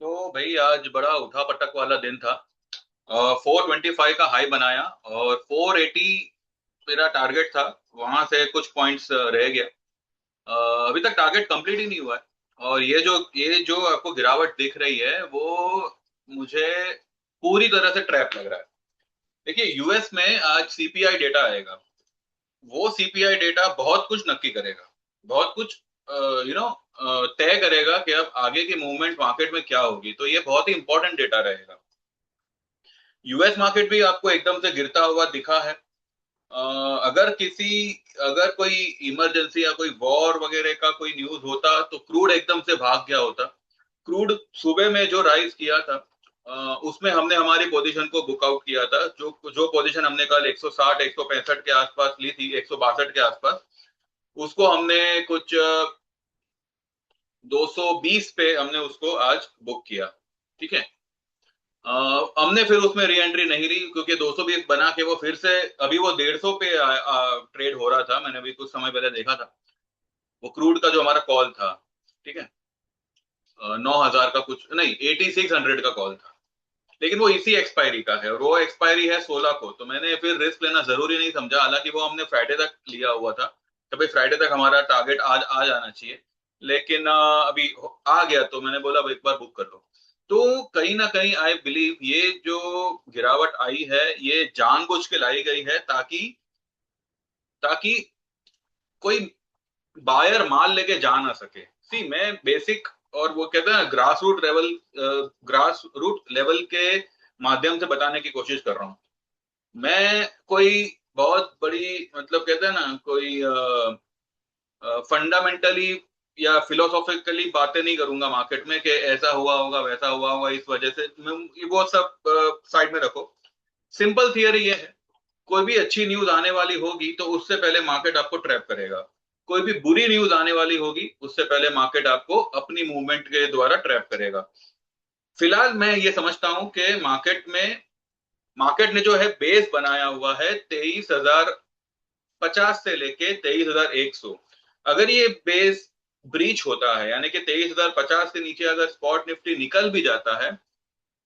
तो भाई आज बड़ा उठा पटक वाला दिन था। 425 का हाई बनाया और 480 मेरा टारगेट था। वहां से कुछ पॉइंट्स रह गया। अभी तक टारगेट कंप्लीट ही नहीं हुआ है। और ये जो आपको गिरावट दिख रही है वो मुझे पूरी तरह से ट्रैप लग रहा है। देखिए, यूएस में आज सीपीआई डेटा आएगा। वो सीपीआई डेटा बहुत कुछ नक्की करेगा, बहुत कुछ तय करेगा कि अब आगे की मूवमेंट मार्केट में क्या होगी। तो ये बहुत ही इंपॉर्टेंट डेटा रहेगा। यूएस मार्केट भी आपको एकदम से गिरता हुआ दिखा है। अ, अगर किसी अगर कोई इमरजेंसी या कोई वॉर वगैरह का कोई न्यूज होता तो क्रूड एकदम से भाग गया होता। क्रूड सुबह में जो राइज किया था, उसमें हमने हमारी पोजीशन को बुक आउट किया था। जो जो पोजीशन हमने कल 160 165 के आसपास ली थी, 162 के आसपास, उसको हमने कुछ 220 पे हमने उसको आज बुक किया। ठीक है। हमने फिर उसमें री एंट्री नहीं ली क्योंकि 220 बना के वो फिर से अभी वो 150 पे ट्रेड हो रहा था। मैंने अभी कुछ समय पहले देखा था वो क्रूड का जो हमारा कॉल था। ठीक है। 9,000 का कुछ नहीं, 8600 का कॉल था। लेकिन वो इसी एक्सपायरी का है और वो एक्सपायरी है 16 को। तो मैंने फिर रिस्क लेना जरूरी नहीं समझा, हालांकि वो हमने फ्राइडे तक लिया हुआ था कि भाई फ्राइडे तक हमारा टारगेट आज आ जाना चाहिए। लेकिन अभी आ गया तो मैंने बोला अब एक बार बुक कर लो। तो कहीं ना कहीं आई बिलीव ये जो गिरावट आई है ये जानबूझ के लाई गई है ताकि ताकि कोई बायर माल लेके जा ना सके। सी मैं बेसिक और वो कहते हैं ग्रास रूट लेवल के माध्यम से बताने की कोशिश कर रहा हूँ। मैं कोई बहुत बड़ी मतलब कहते हैं ना कोई फंडामेंटली या फिलोसॉफिकली बातें नहीं करूंगा मार्केट में कि ऐसा हुआ होगा वैसा हुआ होगा इस वजह से। वो सब साइड में रखो। सिंपल थियरी ये है, कोई भी अच्छी न्यूज आने वाली होगी तो उससे पहले मार्केट आपको ट्रैप करेगा। कोई भी बुरी न्यूज आने वाली होगी उससे पहले मार्केट आपको अपनी मूवमेंट के द्वारा ट्रैप करेगा। फिलहाल मैं ये समझता हूं कि मार्केट ने जो है बेस बनाया हुआ है 23,050 से लेके 23,100। अगर ये बेस ब्रीच होता है यानी कि 23,050 के नीचे अगर स्पॉट निफ्टी निकल भी जाता है,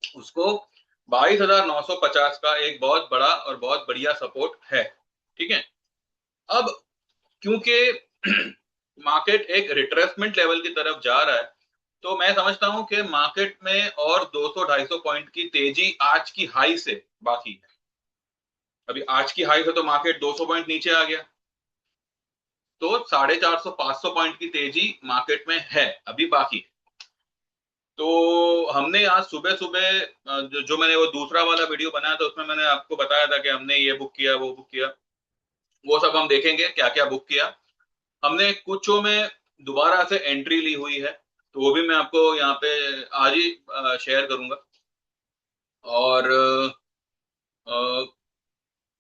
उसको 22,950 का एक बहुत बड़ा और बहुत बढ़िया सपोर्ट है। ठीक है। अब क्योंकि मार्केट एक रिट्रेसमेंट लेवल की तरफ जा रहा है, तो मैं समझता हूं कि मार्केट में और 200-250 पॉइंट की तेजी आज की हाई से बाकी है। अभी आज की हाई से तो मार्केट 200 पॉइंट नीचे आ गया। तो 450-500 पॉइंट की तेजी मार्केट में है अभी बाकी। तो हमने आज सुबह सुबह जो मैंने वो दूसरा वाला वीडियो बनाया था उसमें मैंने आपको बताया था कि हमने ये बुक किया वो बुक किया। वो सब हम देखेंगे क्या क्या बुक किया। हमने कुछों में दोबारा से एंट्री ली हुई है, तो वो भी मैं आपको यहाँ पे आज ही शेयर करूंगा। और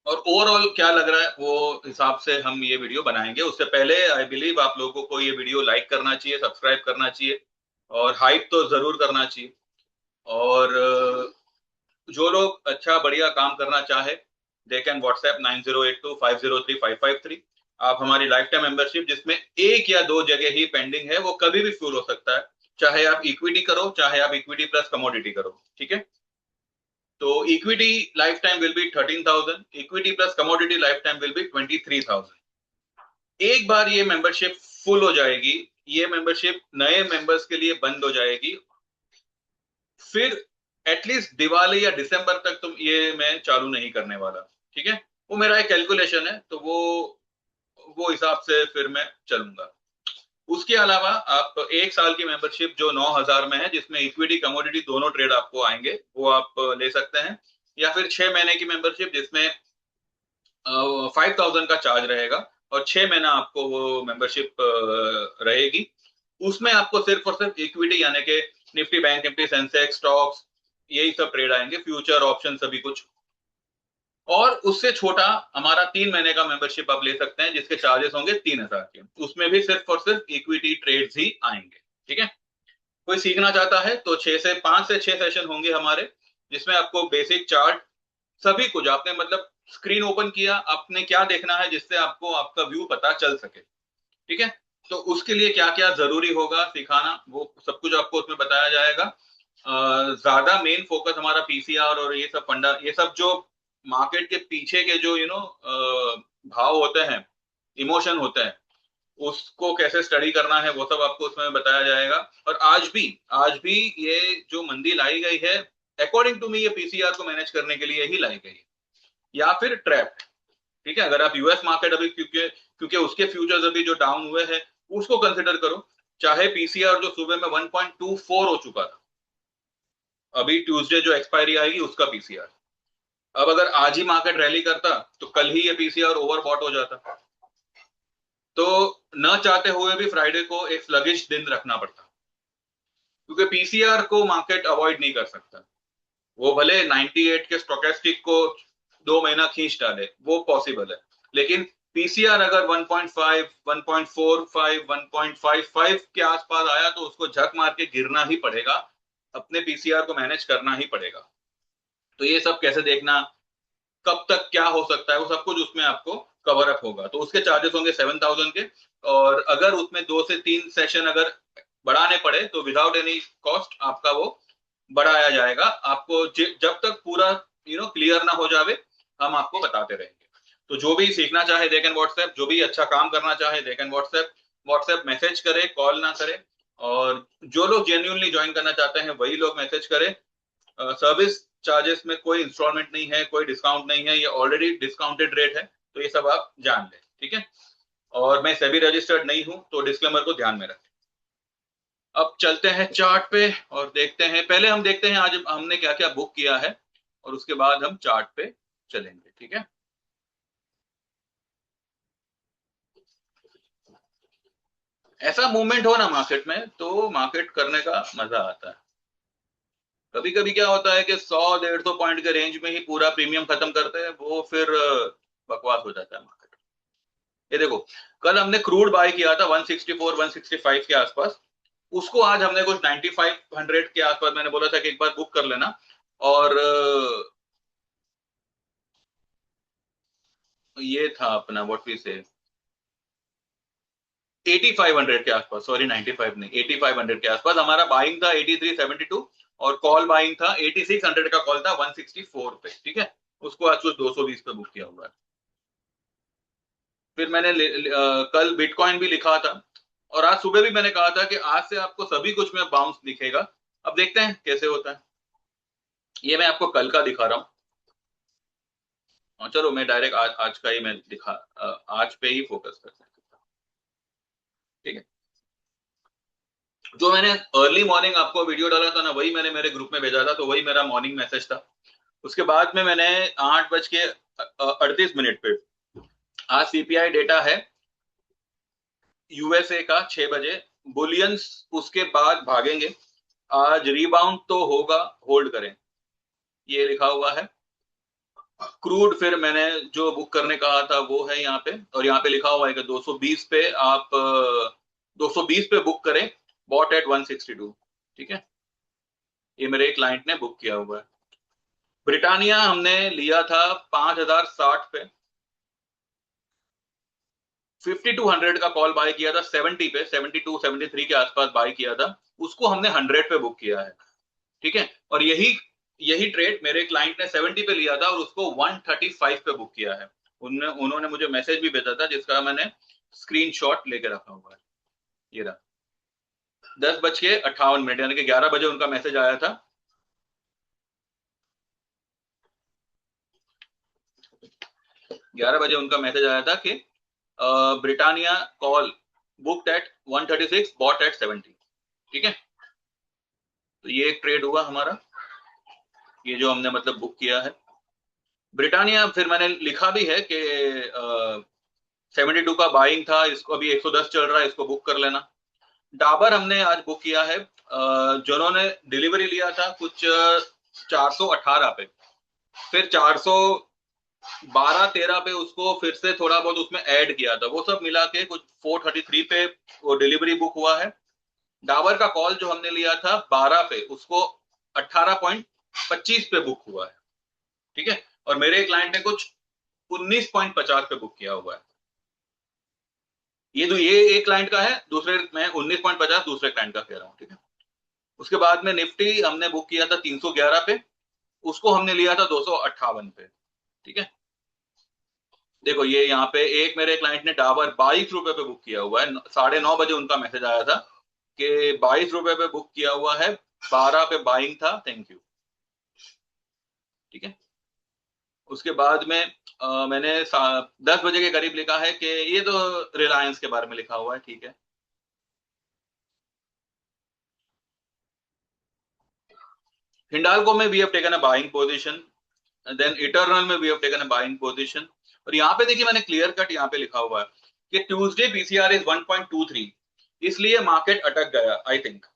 और ओवरऑल क्या लग रहा है वो हिसाब से हम ये वीडियो बनाएंगे। उससे पहले आई बिलीव आप लोगों को ये वीडियो लाइक करना चाहिए, सब्सक्राइब करना चाहिए और हाइप तो जरूर करना चाहिए। और जो लोग अच्छा बढ़िया काम करना चाहे दे कैन व्हाट्सएप 9082503553। आप हमारी लाइफ टाइम मेंबरशिप जिसमें एक या दो जगह ही पेंडिंग है वो कभी भी फ्यूल हो सकता है। चाहे आप इक्विटी करो चाहे आप इक्विटी प्लस कमोडिटी करो। ठीक है। तो equity life time will be 13,000, equity plus commodity life time will be 23,000। एक बार ये मेंबरशिप फुल हो जाएगी, ये मेंबरशिप नए मेंबर्स के लिए बंद हो जाएगी। फिर एटलीस्ट दिवाली या दिसंबर तक तुम ये मैं चालू नहीं करने वाला। ठीक है। वो मेरा एक कैलकुलेशन है, तो वो हिसाब से फिर मैं चलूंगा। उसके अलावा आप एक साल की मेंबरशिप जो 9,000 में है जिसमें इक्विटी कमोडिटी दोनों ट्रेड आपको आएंगे वो आप ले सकते हैं। या फिर 6 महीने की मेंबरशिप जिसमें 5,000 का चार्ज रहेगा और 6 महीना आपको वो मेंबरशिप रहेगी। उसमें आपको सिर्फ और सिर्फ इक्विटी यानी कि Nifty bank Nifty Sensex stocks यही सब ट्रेड आएंगे, फ्यूचर ऑप्शन सभी कुछ। और उससे छोटा हमारा 3 महीने का मेंबरशिप आप ले सकते हैं जिसके चार्जेस होंगे 3,000 के। उसमें भी सिर्फ और सिर्फ इक्विटी ट्रेड्स ही आएंगे। ठीक है। कोई सीखना चाहता है तो 5 से 6 सेशन होंगे हमारे, जिसमें आपको बेसिक चार्ट सभी कुछ आपने मतलब स्क्रीन ओपन किया आपने क्या देखना है जिससे आपको आपका व्यू पता चल सके। ठीक है। तो उसके लिए क्या क्या जरूरी होगा सिखाना वो सब कुछ आपको उसमें बताया जाएगा। ज्यादा मेन फोकस हमारा पीसीआर और ये सब फंडा, ये सब जो मार्केट के पीछे के जो भाव होते हैं, इमोशन होता है, उसको कैसे स्टडी करना है वो सब आपको उसमें बताया जाएगा। और आज भी ये जो मंदी लाई गई है, अकॉर्डिंग टू मी ये पीसीआर को मैनेज करने के लिए ही लाई गई है, या फिर ट्रैप। ठीक है, अगर आप यूएस मार्केट अभी, क्योंकि क्योंकि उसके फ्यूचर्स अभी जो डाउन हुए हैं उसको कंसिडर करो, चाहे पीसीआर जो सुबह में 1.24 हो चुका था, अभी ट्यूसडे जो एक्सपायरी आएगी उसका पीसीआर, अब अगर आज ही मार्केट रैली करता तो कल ही ये पीसीआर ओवरबॉट हो जाता, तो न चाहते हुए भी फ्राइडे को एक स्लगिश दिन रखना पड़ता, क्योंकि पीसीआर को मार्केट अवॉइड नहीं कर सकता। वो भले 98 के स्टोकेस्टिक को 2 महीना खींच डाले, वो पॉसिबल है, लेकिन पीसीआर अगर 1.5, 1.45, 1.55 के आसपास आया तो उसको झक मार के गिरना ही पड़ेगा, अपने पीसीआर को मैनेज करना ही पड़ेगा। तो ये सब कैसे देखना, कब तक क्या हो सकता है, वो सब कुछ उसमें आपको कवर अप होगा। तो उसके चार्जेस होंगे 7,000 के, और अगर उसमें 2 से 3 सेशन अगर बढ़ाने पड़े तो विदाउट एनी कॉस्ट आपका वो बढ़ाया जाएगा। आपको जब तक पूरा क्लियर ना हो जावे, हम आपको बताते रहेंगे। तो जो भी सीखना चाहे दे कैन व्हाट्सएप, जो भी अच्छा काम करना चाहे दे कैन व्हाट्सएप मैसेज करे, कॉल ना करे। और जो लोग जेन्युइनली ज्वाइन करना चाहते हैं वही लोग मैसेज करें। सर्विस चार्जेस में कोई इंस्टॉलमेंट नहीं है, कोई डिस्काउंट नहीं है, ये ऑलरेडी डिस्काउंटेड रेट है, तो ये सब आप जान लें। ठीक है, और मैं सेबी रजिस्टर्ड नहीं हूं, तो डिस्क्लेमर को ध्यान में रखें। अब चलते हैं चार्ट पे और देखते हैं, पहले हम देखते हैं आज हमने क्या क्या बुक किया है, और उसके बाद हम चार्ट पे चलेंगे। ठीक है, ऐसा मूवमेंट हो ना मार्केट में तो मार्केट करने का मजा आता है। कभी कभी क्या होता है कि 100-150 पॉइंट के रेंज में ही पूरा प्रीमियम खत्म करते हैं, वो फिर बकवास हो जाता है मार्केट। ये देखो, कल हमने क्रूड बाय किया था 164 165 के आसपास, उसको आज हमने कुछ 9500 के आसपास, मैंने बोला था कि एक बार बुक कर लेना, और ये था अपना व्हाट वी से 8500 के आसपास, सॉरी 95 नहीं, 8500 के आसपास हमारा बाइंग था, 8372, और कॉल बाइंग था 8600 का कॉल था 164 पे। ठीक है, उसको आज कुछ 220 पे बुक किया हुआ है। फिर मैंने कल बिटकॉइन भी लिखा था, और आज सुबह भी मैंने कहा था कि आज से आपको सभी कुछ में बाउंस दिखेगा। अब देखते हैं कैसे होता है, ये मैं आपको कल का दिखा रहा हूँ। चलो मैं डायरेक्ट आज का ही मैं आज पे ही फोकस करते हैं। ठीक है, जो मैंने अर्ली मॉर्निंग आपको वीडियो डाला था ना, वही मैंने मेरे ग्रुप में भेजा था, तो वही मेरा मॉर्निंग मैसेज था। उसके बाद में मैंने 8:38 पे, आज सीपीआई डेटा है यूएसए का 6 बजे, बुलियंस उसके बाद भागेंगे, आज रिबाउंड तो होगा, होल्ड करें, ये लिखा हुआ है। क्रूड फिर मैंने जो बुक करने कहा था वो है यहाँ पे, और यहाँ पे लिखा हुआ है कि 220 पे आप 220 पे बुक करें, बॉट एट 162। ठीक है, ये मेरे एक क्लाइंट ने बुक किया हुआ है। ब्रिटानिया हमने लिया था 5060 पे, 5200 का कॉल बाय किया था, 70 पे, 72 73 के आसपास बाय किया था, उसको हमने 100 पे बुक किया है। ठीक है, और यही यही ट्रेड मेरे क्लाइंट ने 70 पे लिया था और उसको 135 पे बुक किया है। उन्होंने मुझे मैसेज भी भेजा था, जिसका मैंने स्क्रीनशॉट लेके रखा हुआ है, ये रहा। 10:58 यानी कि 11 बजे उनका मैसेज आया था। 11 बजे उनका मैसेज आया था कि Britannia call booked at 136, bought at 70। ठीक है, तो ये एक ट्रेड हुआ हमारा, ये जो हमने मतलब बुक किया है। ब्रिटानिया फिर मैंने लिखा भी है कि 72 का बाइंग था, इसको अभी 110 चल रहा है, इसको बुक कर लेना। डाबर हमने आज बुक किया है, जिन्होंने डिलीवरी लिया था कुछ 418 पे, फिर 412-13 पे उसको फिर से थोड़ा बहुत उसमें ऐड किया था, वो सब मिला के कुछ 433 पे वो डिलीवरी बुक हुआ है। डाबर का कॉल जो हमने लिया था 12 पे, उसको 18.25 पे बुक हुआ है। ठीक है, और मेरे क्लाइंट ने कुछ 19.50 पे बुक किया हुआ है। ये एक क्लाइंट का है, दूसरे मैं 19.50 दूसरे क्लाइंट का कह रहा हूँ। ठीक है, उसके बाद में निफ्टी हमने बुक किया था 311 पे, उसको हमने लिया था 258 पे। ठीक है, देखो ये यहाँ पे एक मेरे क्लाइंट ने डाबर 22 रुपए पे बुक किया हुआ है, 9:30 बजे उनका मैसेज आया था कि 22 रुपए पे बुक किया हुआ है, 12 पे बाइंग था, थैंक यू। ठीक है, उसके बाद में मैंने 10 बजे के करीब लिखा है कि ये तो रिलायंस के बारे में लिखा हुआ है, ठीक है। हिंडाल्को में we have taken a buying position, then Eternal में we have taken a buying position. और यहाँ पे देखिए मैंने क्लियर कट यहाँ पे लिखा हुआ है कि ट्यूसडे पीसीआर इज 1.23, इसलिए मार्केट अटक गया आई थिंक।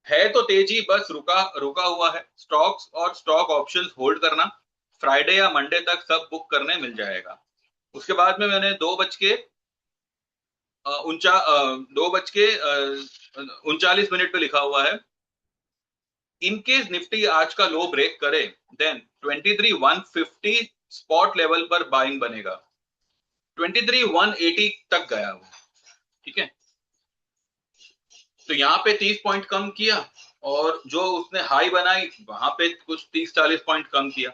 है तो तेजी, बस रुका रुका हुआ है। स्टॉक्स और स्टॉक ऑप्शंस होल्ड करना, फ्राइडे या मंडे तक सब बुक करने मिल जाएगा। उसके बाद में मैंने 2:39 पे लिखा हुआ है, इनकेस निफ्टी आज का लो ब्रेक करे देन 23,150 स्पॉट लेवल पर बाइंग बनेगा। 23,180 तक गया वो। ठीक है, तो यहाँ पे 30 पॉइंट कम किया, और जो उसने हाई बनाई वहां पे कुछ 30-40 पॉइंट कम किया।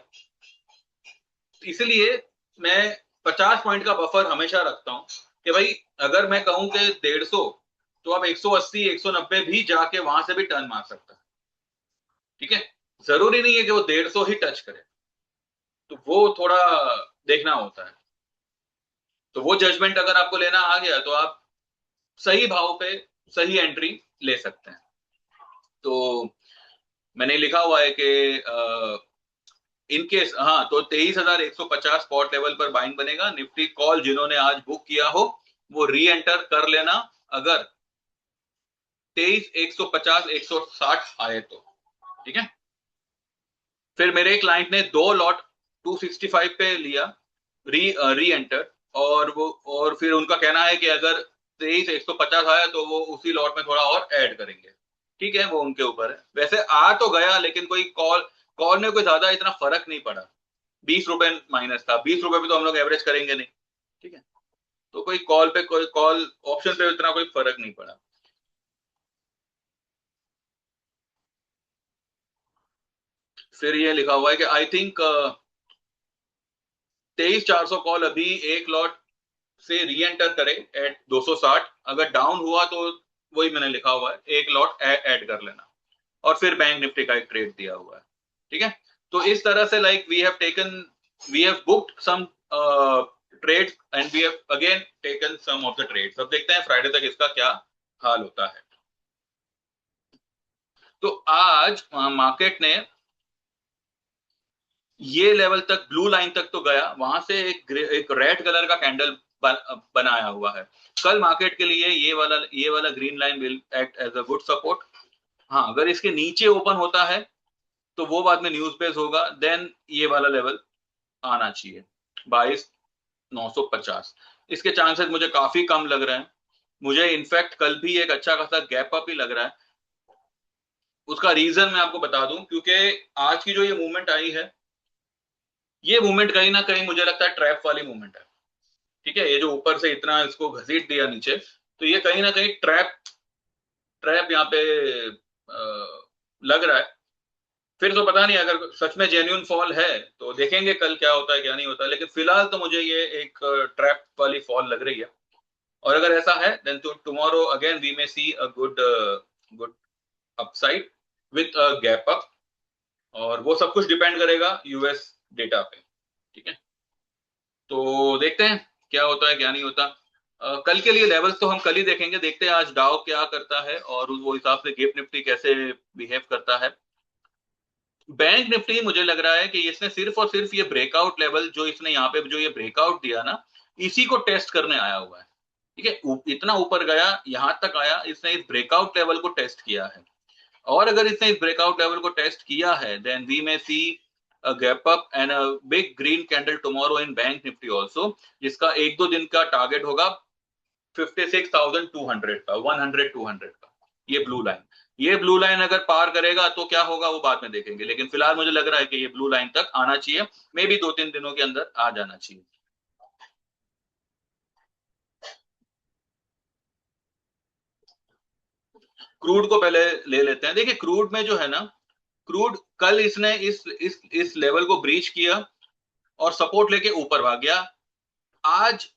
इसलिए मैं 50 पॉइंट का बफर हमेशा रखता हूं कि भाई अगर मैं कहूं कि 150, तो अब 180 190 भी जाके वहां से भी टर्न मार सकता है। ठीक है, जरूरी नहीं है कि वो 150 ही टच करे, तो वो थोड़ा देखना होता है। तो वो जजमेंट अगर आपको लेना आ गया तो आप सही भाव पे सही एंट्री ले सकते हैं। तो मैंने लिखा हुआ है कि इनकेस, हाँ, तो 23,150 स्पॉट लेवल पर बाइंग बनेगा। निफ्टी कॉल जिन्होंने आज बुक किया हो वो री एंटर कर लेना, अगर 23,150 160 आए तो। ठीक है, फिर मेरे क्लाइंट ने 2 लॉट 265 पे लिया, री एंटर, और वो, और फिर उनका कहना है कि अगर 23,150 आया तो वो उसी लॉट में थोड़ा और ऐड करेंगे। ठीक है, वो उनके ऊपर है। वैसे आ तो गया, लेकिन कोई कॉल कॉल में कोई ज्यादा इतना फर्क नहीं पड़ा। 20 रुपए माइनस था, 20 रुपए भी तो हम लोग एवरेज करेंगे नहीं। ठीक है, तो कोई कॉल पे, कोई कॉल ऑप्शन पे इतना कोई फर्क नहीं पड़ा। फिर ये लिखा हुआ है कि आई थिंक 23,400 कॉल अभी एक लॉट से री एंटर करे एट 260, अगर डाउन हुआ तो वही मैंने लिखा हुआ है, एक लॉट ऐड कर लेना। और फिर बैंक निफ्टी का एक ट्रेड दिया हुआ है। ठीक है, तो इस तरह से like we have booked some trades and we have again taken some of the trades. अब देखते हैं फ्राइडे तक इसका क्या हाल होता है। तो आज मार्केट ने ये लेवल तक, ब्लू लाइन तक तो गया, वहां से एक रेड कलर का कैंडल बनाया हुआ है। कल मार्केट के लिए ये वाला green line will act as a good support. हाँ, अगर इसके नीचे ओपन होता है तो वो बाद में न्यूज बेस होगा, देन ये वाला लेवल आना चाहिए 22,950। इसके चांसेस मुझे काफी कम लग रहे हैं। मुझे इनफैक्ट कल भी एक अच्छा खासा गैप अप ही लग रहा है। उसका रीजन मैं आपको बता दूं, क्योंकि आज की जो ये मूवमेंट आई है, ये मूवमेंट कहीं ना कहीं मुझे लगता है ट्रैप वाली मूवमेंट है। ठीक है, ये जो ऊपर से इतना इसको घसीट दिया नीचे, तो ये कहीं ना कहीं ट्रैप ट्रैप यहाँ पे लग रहा है। फिर तो पता नहीं, अगर सच में जेन्युइन फॉल है तो देखेंगे कल क्या होता है क्या नहीं होता है, लेकिन फिलहाल तो मुझे ये एक ट्रैप वाली फॉल लग रही है। और अगर ऐसा है देन तो tomorrow again we may see a good good upside with a gap up, और वो सब कुछ डिपेंड करेगा यूएस डेटा पे। ठीक है, तो देखते हैं क्या होता है क्या नहीं होता। कल के लिए लेवल्स तो हम कल ही देखेंगे, देखते हैं आज डाउ क्या करता है और वो हिसाब से गिफ्ट निफ्टी कैसे बिहेव करता है। बैंक निफ्टी मुझे लग रहा है कि इसने सिर्फ और सिर्फ ये ब्रेकआउट लेवल जो इसने यहाँ पे जो ये ब्रेकआउट दिया ना, इसी को टेस्ट करने आया हुआ है। ठीक है, इतना ऊपर गया, यहां तक आया, इसने इस ब्रेकआउट लेवल को टेस्ट किया है। और अगर इसने इस ब्रेकआउट लेवल को टेस्ट किया है then we may see a gap up and a big green candle tomorrow in bank nifty also, जिसका एक दो दिन का टारगेट होगा 56,200 का, 100-200 का। ये ब्लू लाइन अगर पार करेगा तो क्या होगा वो बाद में देखेंगे, लेकिन फिलहाल मुझे लग रहा है कि ये ब्लू लाइन तक आना चाहिए, मे बी 2-3 दिनों के अंदर आ जाना चाहिए। क्रूड को पहले ले लेते हैं। देखिए क्रूड में जो है ना, क्रूड कल इसने इस लेवल को ब्रीच किया और सपोर्ट लेके ऊपर भाग गया। आज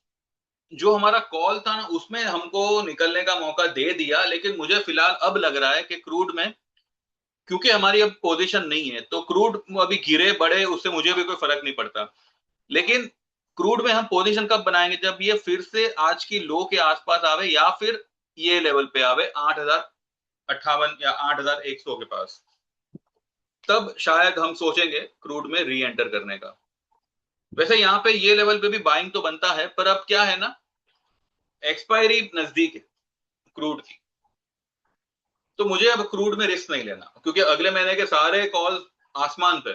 जो हमारा कॉल था ना, उसमें हमको निकलने का मौका दे दिया, लेकिन मुझे फिलहाल अब लग रहा है कि क्रूड में, क्योंकि हमारी अब पोजीशन नहीं है, तो क्रूड अभी गिरे बढ़े उससे मुझे भी कोई फर्क नहीं पड़ता। लेकिन क्रूड में हम पोजीशन कब बनाएंगे, जब ये फिर से आज की लो के आसपास आवे या फिर ये लेवल पे आवे 8,058 या 8,100 के पास, तब शायद हम सोचेंगे क्रूड में री एंटर करने का। वैसे यहाँ पे ये लेवल पे भी बाइंग तो बनता है, पर अब क्या है ना, एक्सपायरी नजदीक है क्रूड की, तो मुझे अब क्रूड में रिस्क नहीं लेना, क्योंकि अगले महीने के सारे कॉल आसमान पे,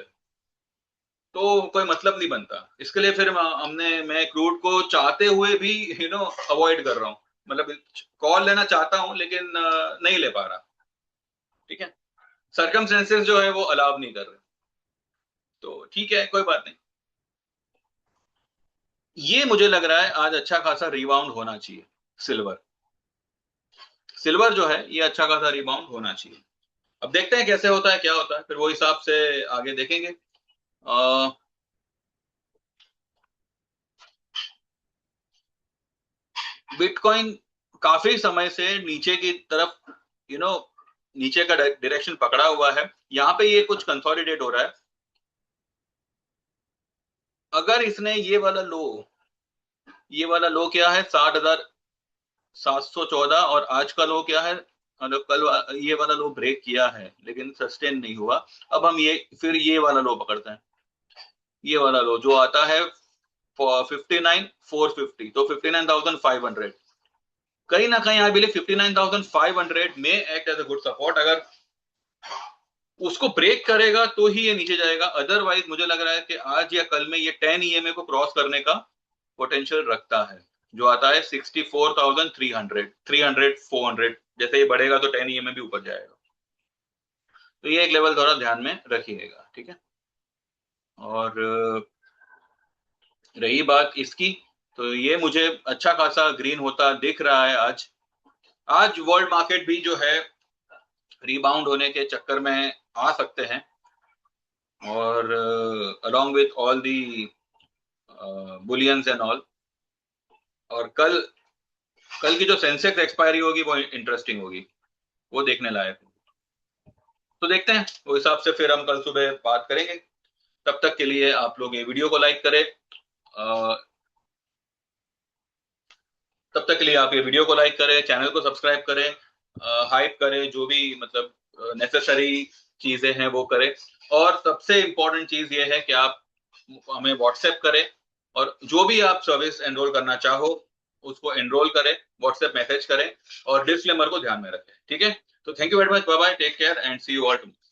तो कोई मतलब नहीं बनता। इसके लिए फिर मैं क्रूड को चाहते हुए भी अवॉइड कर रहा हूँ। मतलब कॉल लेना चाहता हूं लेकिन नहीं ले पा रहा। ठीक है, सर्कमस्टेंसेस जो है वो अलाउ नहीं कर रहे, तो ठीक है, कोई बात नहीं। ये मुझे लग रहा है आज अच्छा खासा रिबाउंड होना चाहिए। सिल्वर सिल्वर जो है ये अच्छा खासा रिबाउंड होना चाहिए। अब देखते हैं कैसे होता है, क्या होता है, फिर वो हिसाब से आगे देखेंगे। बिटकॉइन काफी समय से नीचे की तरफ यू नो नीचे का डायरेक्शन पकड़ा हुआ है। यहाँ पे ये कुछ कंसोलिडेट हो रहा है। अगर इसने ये वाला लो क्या है, 60,714, और आज का लो क्या है, मतलब ये वाला लो ब्रेक किया है लेकिन सस्टेन नहीं हुआ। अब हम फिर ये वाला लो पकड़ते हैं। ये वाला लो जो आता है 59,450, तो 59,500, कहीं ना कहीं आई बिलीव 59,500 में act as a good support. अगर उसको ब्रेक करेगा तो ही ये नीचे जाएगा, अदरवाइज मुझे लग रहा है कि आज या कल में ये 10 ईएमए को क्रॉस करने का पोटेंशियल रखता है, जो आता है 64,300, 300, 400। जैसे ये बढ़ेगा तो 10 ईएमए भी ऊपर जाएगा, तो ये एक लेवल थोड़ा ध्यान में रखिएगा। ठीक है, और रही बात इसकी, तो ये मुझे अच्छा खासा ग्रीन होता दिख रहा है। आज वर्ल्ड मार्केट भी जो है रिबाउंड होने के चक्कर में आ सकते हैं, और along with all the bullions and all. और कल की जो सेंसेक्स एक्सपायरी होगी वो इंटरेस्टिंग होगी, वो देखने लायक। तो देखते हैं, वो हिसाब से फिर हम कल सुबह बात करेंगे। तब तक के लिए आप लोग ये वीडियो को लाइक करें। तब तक के लिए आप ये वीडियो को लाइक करें, चैनल को सब्सक्राइब करें, हाइप करें, जो भी मतलब नेसेसरी चीजें हैं वो करें। और सबसे इंपॉर्टेंट चीज ये है कि आप हमें व्हाट्सएप करें, और जो भी आप सर्विस एनरोल करना चाहो उसको एनरोल करें, व्हाट्सएप मैसेज करें, और डिस्क्लेमर को ध्यान में रखें। ठीक है, तो thank you very much, bye bye, take care and see you all tomorrow.